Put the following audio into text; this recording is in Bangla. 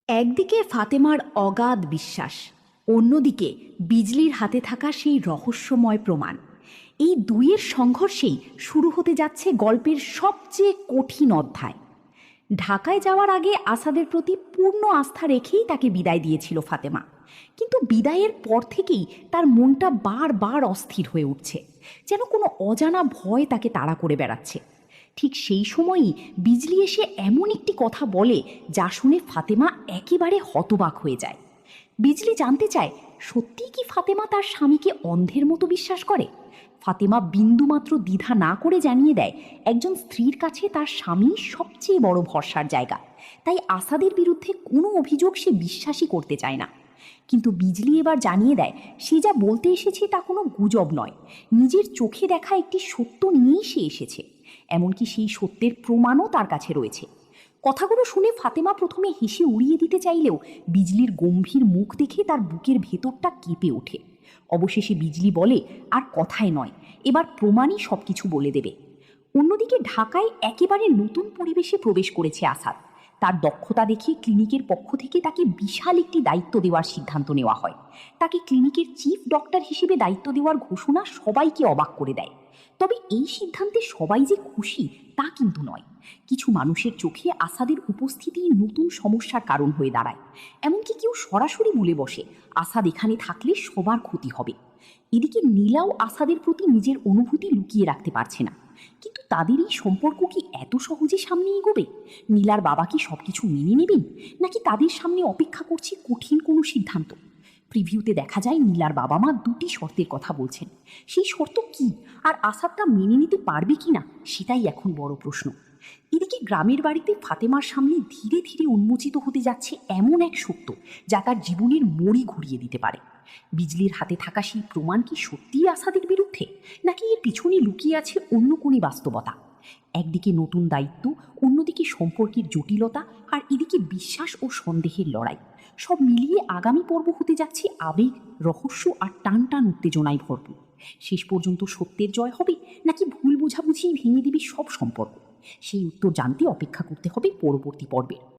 একদিকে ফাতেমার অগাধ বিশ্বাস, অন্যদিকে বিজলির হাতে থাকা সেই রহস্যময় প্রমাণ। এই দুইয়ের সংঘর্ষেই শুরু হতে যাচ্ছে গল্পের সবচেয়ে কঠিন অধ্যায়। ঢাকায় যাওয়ার আগে আসাদের প্রতি পূর্ণ আস্থা রেখেই তাকে বিদায় দিয়েছিল ফাতেমা, কিন্তু বিদায়ের পর থেকেই তার মনটা বারবার অস্থির হয়ে উঠছে, যেন কোনো অজানা ভয় তাকে তাড়া করে বেড়াচ্ছে। ঠিক সেই সময়ই বিজলি এসে এমন একটি কথা বলে যা শুনে ফাতেমা একেবারে হতবাক হয়ে যায়। বিজলি জানতে চায়, সত্যিই কি ফাতেমা তার স্বামীকে অন্ধের মতো বিশ্বাস করে? ফাতেমা বিন্দুমাত্র দ্বিধা না করে জানিয়ে দেয়, একজন স্ত্রীর কাছে তার স্বামী সবচেয়ে বড় ভরসার জায়গা, তাই আসাদের বিরুদ্ধে কোনো অভিযোগ সে বিশ্বাসই করতে চায় না। কিন্তু বিজলি এবার জানিয়ে দেয়, সে যা বলতে এসেছে তা কোনো গুজব নয়, নিজের চোখে দেখা একটি সত্য নিয়েই সে এসেছে। এমনকি সেই সত্যের প্রমাণও তার কাছে রয়েছে। কথাগুলো শুনে ফাতেমা প্রথমে হেসে উড়িয়ে দিতে চাইলেও বিজলির গম্ভীর মুখ দেখে তার বুকের ভেতরটা কেঁপে ওঠে। অবশেষে বিজলি বলে, আর কথায় নয়, এবার প্রমাণই সব কিছু বলে দেবে। অন্যদিকে ঢাকায় একেবারে নতুন পরিবেশে প্রবেশ করেছে আসাদ। তার দক্ষতা দেখে ক্লিনিকের পক্ষ থেকে তাকে বিশাল একটি দায়িত্ব দেওয়ার সিদ্ধান্ত নেওয়া হয়। তাকে ক্লিনিকের চিফ ডক্টর হিসেবে দায়িত্ব দেওয়ার ঘোষণা সবাইকে অবাক করে দেয়। তবে এই সিদ্ধান্তে সবাই যে খুশি তা কিন্তু নয়। কিছু মানুষের চোখে আসাদের উপস্থিতি নতুন সমস্যার কারণ হয়ে দাঁড়ায়। এমনকি কেউ সরাসরি বলে বসে, আসাদ এখানে থাকলে সবার ক্ষতি হবে। এদিকে নীলাও আসাদের প্রতি নিজের অনুভূতি লুকিয়ে রাখতে পারছে না। কিন্তু তাদের এই সম্পর্ক কি এত সহজে সামনে এগোবে? নীলার বাবা কি সবকিছু মেনে নেবেন, নাকি তাদের সামনে অপেক্ষা করছে কঠিন কোনো সিদ্ধান্ত? প্রিভিউতে দেখা যায় নীলার বাবা মা দুটি শর্তের কথা বলছেন। সেই শর্ত কি, আর আসাদ তা মেনে নিতে পারবে কিনা, সেটাই এখন বড় প্রশ্ন। এদিকে গ্রামের বাড়িতে ফাতেমার সামনে ধীরে ধীরে উন্মোচিত হতে যাচ্ছে এমন এক সত্য যা তার জীবনের মোড়ই ঘুরিয়ে দিতে পারে। বিজলির হাতে থাকা সেই প্রমাণ কি সত্যিই আসাদের বিরুদ্ধে, নাকি এর পিছনে লুকিয়ে আছে অন্য কোনো বাস্তবতা? একদিকে নতুন দায়িত্ব, অন্যদিকে সম্পর্কের জটিলতা, আর এদিকে বিশ্বাস ও সন্দেহের লড়াই। সব মিলিয়ে আগামী পর্ব হতে যাচ্ছে আবেগ, রহস্য আর টান টান উত্তেজনায় ভরপুর। শেষ পর্যন্ত সত্যের জয় হবে, নাকি ভুল বোঝাবুঝি ভেঙে দেবে সব সম্পর্ক? সেই উত্তর জানতে অপেক্ষা করতে হবে পরবর্তী পর্বে।